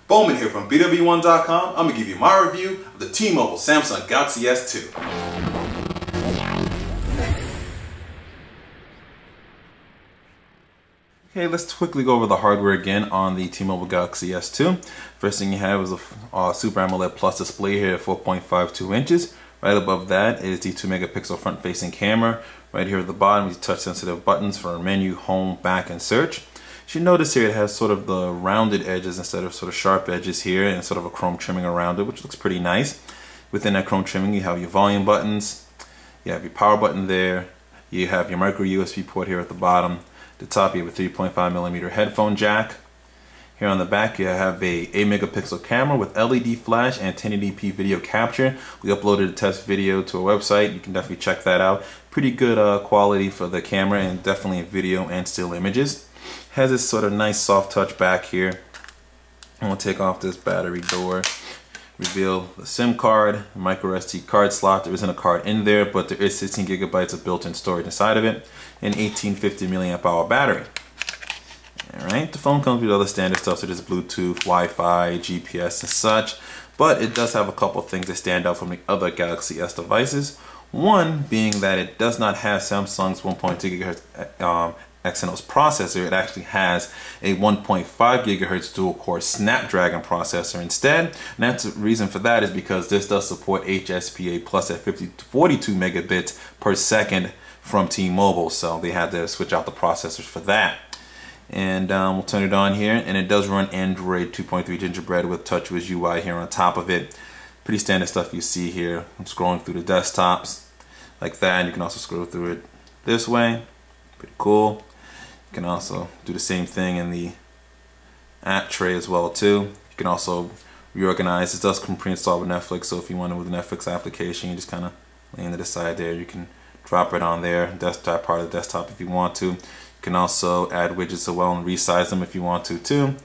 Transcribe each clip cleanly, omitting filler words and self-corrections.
BWOne here from BWOne.com. I'm going to give you my review of the T-Mobile Samsung Galaxy S2. Okay, let's quickly go over the hardware again on the T-Mobile Galaxy S2. First thing you have is a Super AMOLED Plus display here at 4.52 inches. Right above that is the 2 megapixel front facing camera. Right here at the bottom is touch sensitive buttons for menu, home, back, and search. You should notice here it has sort of the rounded edges instead of sort of sharp edges here, and sort of a chrome trimming around it, which looks pretty nice. Within that chrome trimming you have your volume buttons, you have your power button there, you have your micro USB port here at the bottom. At the top you have a 3.5mm headphone jack. Here on the back you have a 8 megapixel camera with LED flash and 1080p video capture. We uploaded a test video to our website. You can definitely check that out. Pretty good quality for the camera, and definitely video and still images. Has this sort of nice soft touch back here. I'm going to take off this battery door, reveal the SIM card, micro SD card slot. There isn't a card in there, but there is 16 gigabytes of built-in storage inside of it, and 1850 milliamp hour battery. Alright, the phone comes with other standard stuff such as Bluetooth, Wi-Fi, GPS and such, but it does have a couple things that stand out from the other Galaxy S devices. One being that it does not have Samsung's 1.2 GHz Exynos processor. It actually has a 1.5 GHz dual-core Snapdragon processor instead, and that's the reason for that is because this does support HSPA Plus at 42 megabits per second from T-Mobile, so they had to switch out the processors for that. And we'll turn it on here, and it does run Android 2.3 Gingerbread with TouchWiz UI here on top of it. Pretty standard stuff you see here. I'm scrolling through the desktops like that, and you can also scroll through it this way. Pretty cool. You can also do the same thing in the app tray as well too. You can also reorganize. It does come pre-installed with Netflix, so if you want it with the Netflix application, you just kind of lay it to the side there. You can drop it on there, desktop part of the desktop if you want to. You can also add widgets as well and resize them if you want to too.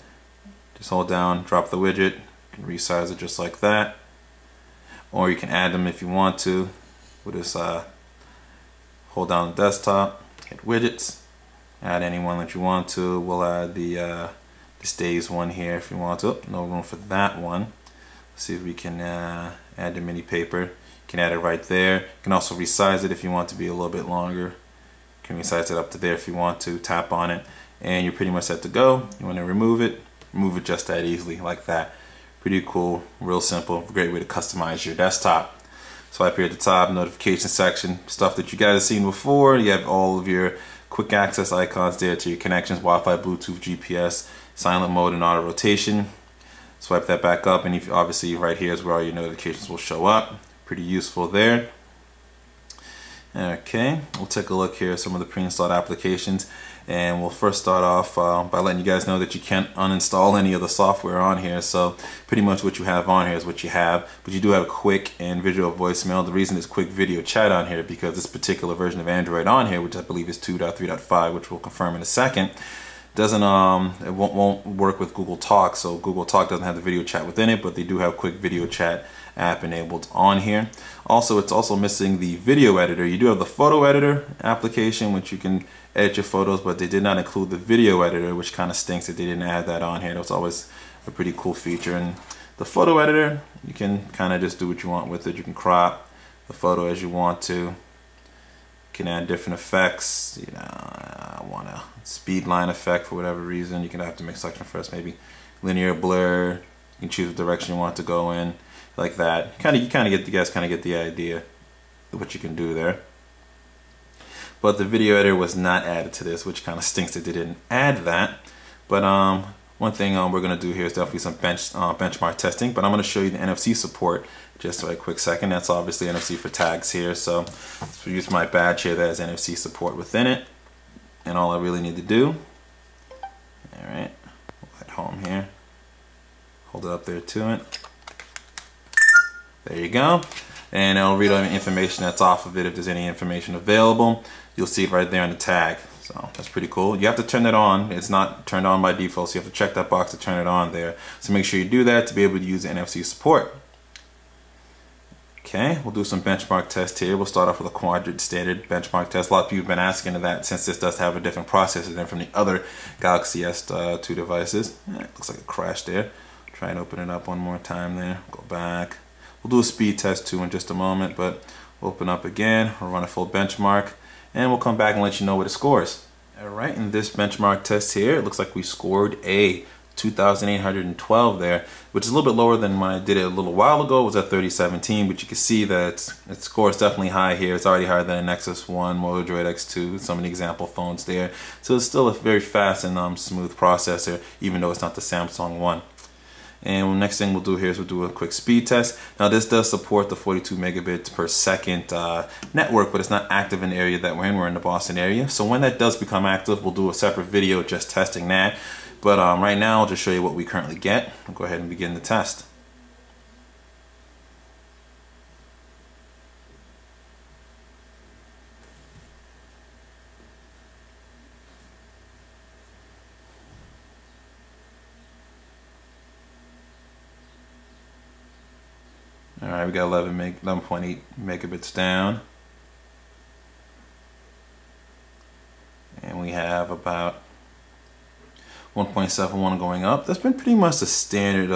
Just hold down, drop the widget, you can resize it just like that. Or you can add them if you want to. We'll just hold down the desktop, hit widgets. Add anyone that you want to. We'll add the Days one here if you want to. No room for that one. Let's see if we can add the mini paper. You can add it right there. You can also resize it if you want to be a little bit longer. You can resize it up to there if you want to. Tap on it and you're pretty much set to go. You want to remove it just that easily like that. Pretty cool, real simple, great way to customize your desktop. Swipe here at the top, notification section, stuff that you guys have seen before. You have all of your quick access icons there to your connections, Wi-Fi, Bluetooth, GPS, silent mode, and auto rotation. Swipe that back up, and obviously right here is where all your notifications will show up. Pretty useful there. Okay, we'll take a look here at some of the pre-installed applications, and we'll first start off by letting you guys know that you can't uninstall any of the software on here. So pretty much what you have on here is what you have, but you do have quick and visual voicemail. The reason it's quick video chat on here because this particular version of Android on here, which I believe is 2.3.5, which we'll confirm in a second, doesn't it won't work with Google Talk. So Google Talk doesn't have the video chat within it, but they do have quick video chat app enabled on here. Also, it's also missing the video editor. You do have the photo editor application, which you can edit your photos, but they did not include the video editor, which kind of stinks that they didn't add that on here. That's always a pretty cool feature. And the photo editor, you can kind of just do what you want with it. You can crop the photo as you want to. You can add different effects. You know, I want a speed line effect for whatever reason. You can have to make selection first, maybe linear blur. You can choose what direction you want to go in, like that. You guys kind of get the idea of what you can do there. But the video editor was not added to this, which kind of stinks that they didn't add that. But one thing we're going to do here is definitely some benchmark testing, but I'm going to show you the NFC support just for a quick second. That's obviously NFC for tags here, so let's use my badge here that has NFC support within it. And all I really need to do, alright, we'll hit home here, hold it up there to it. There you go. And it'll read all the information that's off of it if there's any information available. You'll see it right there on the tag. So that's pretty cool. You have to turn it on. It's not turned on by default, so you have to check that box to turn it on there. So make sure you do that to be able to use the NFC support. Okay, we'll do some benchmark tests here. We'll start off with a quadrant standard benchmark test. A lot of people have been asking that since this does have a different processor than from the other Galaxy S2 devices. It looks like a crash there. Try and open it up one more time there. Go back. We'll do a speed test too in just a moment, but we'll open up again. We'll run a full benchmark, and we'll come back and let you know what it scores. Alright, in this benchmark test here, it looks like we scored a 2,812 there, which is a little bit lower than when I did it a little while ago. It was at 3017, but you can see that its score is definitely high here. It's already higher than a Nexus 1, Moto Droid X2, some of the example phones there. So it's still a very fast and smooth processor, even though it's not the Samsung one. And next thing we'll do here is we'll do a quick speed test. Now this does support the 42 megabits per second network, but it's not active in the area that we're in. We're in the Boston area. So when that does become active, we'll do a separate video just testing that. But right now I'll just show you what we currently get. I'll go ahead and begin the test. Alright, we got 11.8 megabits down. And we have about 1.71 going up. That's been pretty much the standard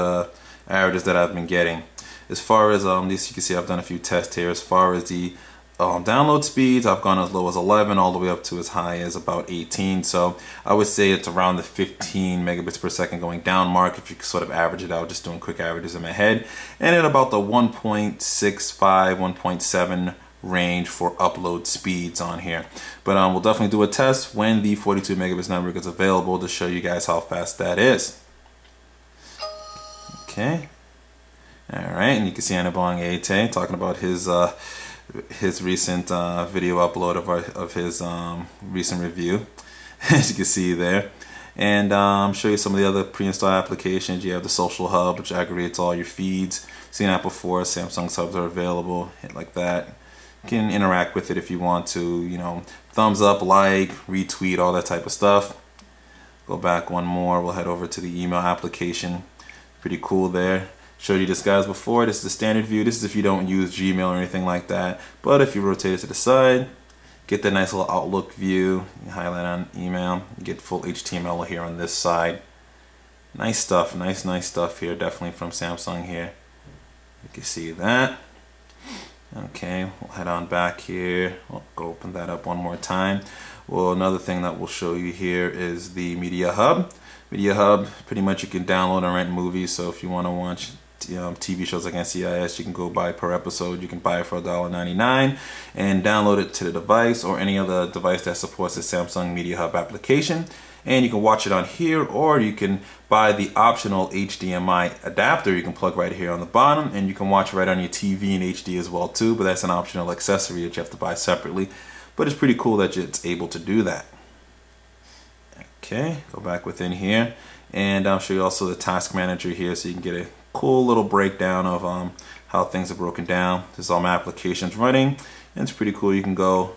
averages that I've been getting. As far as this, you can see I've done a few tests here. As far as the download speeds, I've gone as low as 11 all the way up to as high as about 18. So I would say it's around the 15 megabits per second going down mark if you sort of average it out, just doing quick averages in my head. And at about the 1.65, 1.7 range for upload speeds on here. But we'll definitely do a test when the 42 megabits network is available to show you guys how fast that is. Okay. Alright, and you can see Anibong Ate talking about his recent video upload of his recent review, as you can see there. And show you some of the other pre-installed applications. You have the Social Hub, which aggregates all your feeds. Seen that before. Samsung subs are available. Hit like that. You can interact with it if you want to, you know, thumbs up, like, retweet, all that type of stuff. Go back one more. We'll head over to the email application. Pretty cool there. Showed you this guys before. This is the standard view. This is if you don't use Gmail or anything like that. But if you rotate it to the side, get that nice little Outlook view. You highlight on email. You get full HTML here on this side. Nice stuff. Nice stuff here. Definitely from Samsung here. You can see that. Okay, we'll head on back here. We'll go open that up one more time. Well, another thing that we'll show you here is the Media Hub. Media Hub, pretty much you can download and rent movies. So if you want to watch TV shows like NCIS, you can go buy per episode. You can buy it for $1.99 and download it to the device or any other device that supports the Samsung Media Hub application. And you can watch it on here, or you can buy the optional HDMI adapter you can plug right here on the bottom, and you can watch right on your TV in HD as well too, but that's an optional accessory that you have to buy separately. But it's pretty cool that it's able to do that. Okay, go back within here, and I'll show you also the task manager here so you can get a cool little breakdown of how things are broken down. This is all my applications running, and it's pretty cool. You can go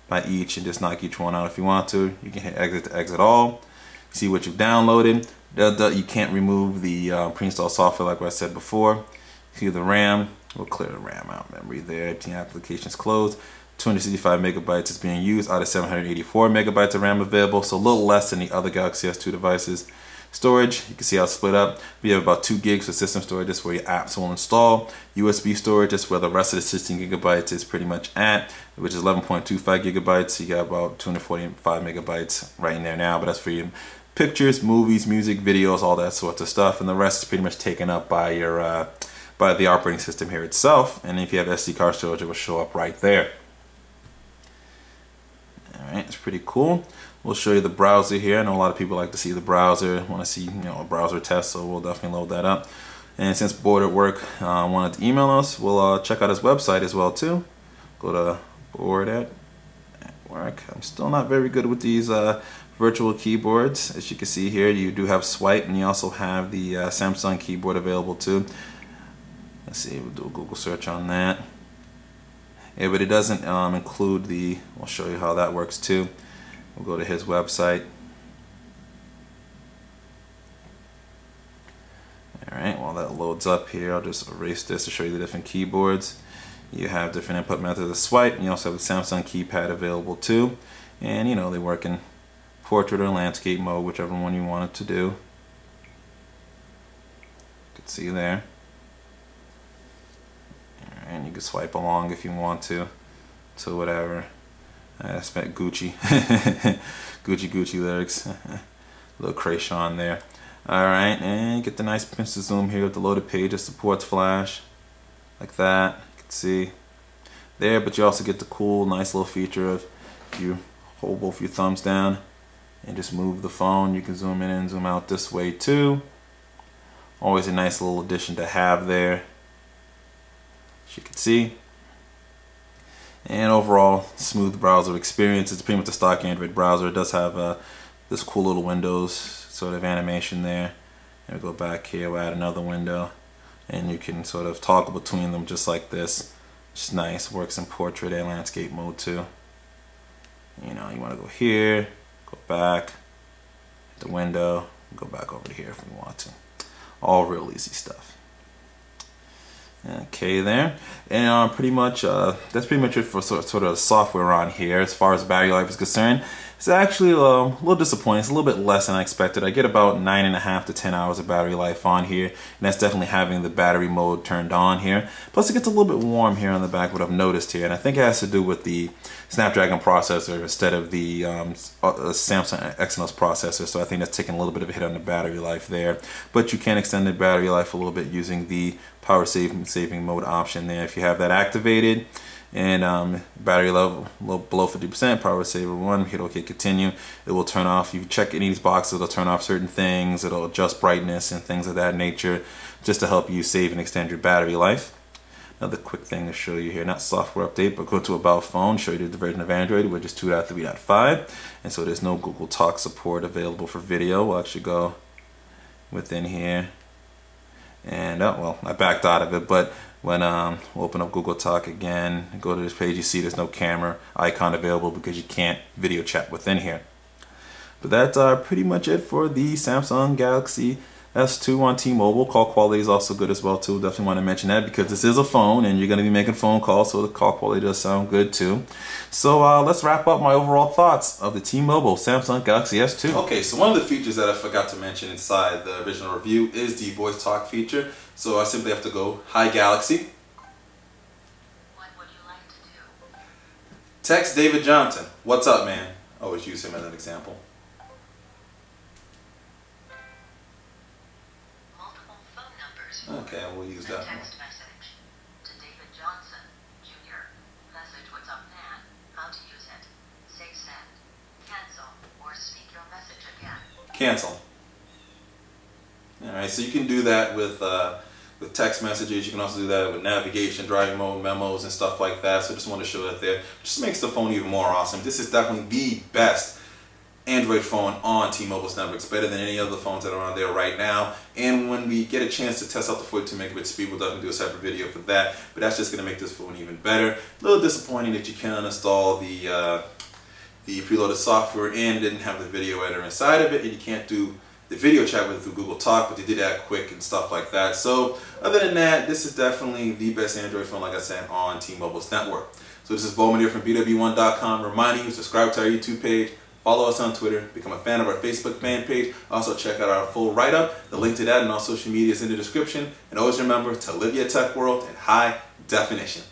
by each and just knock each one out if you want to. You can hit exit to exit all, see what you've downloaded. You can't remove the pre-installed software like what I said before. See the RAM, we'll clear the RAM out, memory there, the application's closed. 265 megabytes is being used out of 784 megabytes of RAM available, so a little less than the other Galaxy S2 devices. Storage, you can see how it's split up. We have about 2 gigs for system storage, that's where your apps will install. USB storage, that's where the rest of the 16 gigabytes is pretty much at, which is 11.25 gigabytes. So you got about 245 megabytes right in there now, but that's for your pictures, movies, music, videos, all that sorts of stuff. And the rest is pretty much taken up by your by the operating system here itself. And if you have SD card storage, it will show up right there. Alright, it's pretty cool. We'll show you the browser here. I know a lot of people like to see the browser, want to see a browser test, so we'll definitely load that up. And since Board at Work wanted to email us, we'll check out his website as well too. Go to Board at Work. I'm still not very good with these virtual keyboards. As you can see here, you do have swipe, and you also have the Samsung keyboard available too. Let's see, we'll do a Google search on that. Yeah, but it doesn't include the, I'll show you how that works too. We'll go to his website. Alright, while that loads up here, I'll just erase this to show you the different keyboards. You have different input methods of swipe, and you also have the Samsung keypad available too. And they work in portrait or landscape mode, whichever one you want it to do. You can see there. And you can swipe along if you want to whatever. I spent Gucci. Gucci lyrics. Little Krayshawn there. Alright, and you get the nice pinch to zoom here with the loaded page. It supports flash. Like that. You can see there, but you also get the cool, nice little feature of if you hold both your thumbs down and just move the phone, you can zoom in and zoom out this way too. Always a nice little addition to have there, as you can see. And overall, smooth browser experience. It's pretty much a stock Android browser. It does have this cool little Windows sort of animation there. And we'll go back here, we'll add another window, and you can sort of toggle between them just like this. It's nice. Works in portrait and landscape mode too. You know, you want to go here, go back, hit the window, go back over to here if we want to. All real easy stuff. Okay there, and pretty much that's pretty much it for sort of the software on here. As far as battery life is concerned, it's actually a little disappointing. It's a little bit less than I expected. I get about 9.5 to 10 hours of battery life on here, and that's definitely having the battery mode turned on here. Plus it gets a little bit warm here on the back, what I've noticed here, and I think it has to do with the Snapdragon processor instead of the Samsung Exynos processor, so I think that's taking a little bit of a hit on the battery life there. But you can extend the battery life a little bit using the power saving mode option there. If you have that activated, and battery level below 50%, power saver 1, hit OK, continue, it will turn off. You check any of these boxes, it'll turn off certain things, it'll adjust brightness and things of that nature, just to help you save and extend your battery life. Another quick thing to show you here, not software update, but go to About Phone, show you the version of Android, which is 2.3.5, and so there's no Google Talk support available for video. We'll actually go within here, and well, I backed out of it, but when we'll open up Google Talk again, go to this page, you see there's no camera icon available because you can't video chat within here. But that's pretty much it for the Samsung Galaxy S2 on T-Mobile. Call quality is also good as well too. Definitely want to mention that because this is a phone and you're going to be making phone calls, so the call quality does sound good too. So let's wrap up my overall thoughts of the T-Mobile Samsung Galaxy S2. Okay, so one of the features that I forgot to mention inside the original review is the voice talk feature. So I simply have to go, "Hi Galaxy." What would you like to do? Text David Johnson. "What's up, man?" Always use him as an example. Okay, we'll use that one. Text message to David Johnson, Jr. Message, "What's up, man? How to use it? Say send, cancel, or speak your message again." Cancel. Alright, so you can do that with text messages. You can also do that with navigation, driving mode, memos, and stuff like that. So just want to show that there. Just makes the phone even more awesome. This is definitely the best Android phone on T-Mobile's network. It's better than any other phones that are on there right now. And when we get a chance to test out the 42 megabit speed, we'll definitely do a separate video for that. But that's just going to make this phone even better. A little disappointing that you can't install the preloaded software and didn't have the video editor inside of it, and you can't do the video chat with it through Google Talk, but they did that quick and stuff like that. So other than that, this is definitely the best Android phone, like I said, on T-Mobile's network. So this is BWOne here from BWOne.com, reminding you to subscribe to our YouTube page, follow us on Twitter, become a fan of our Facebook fan page. Also check out our full write-up. The link to that and all social media is in the description. And always remember to live your tech world in high definition.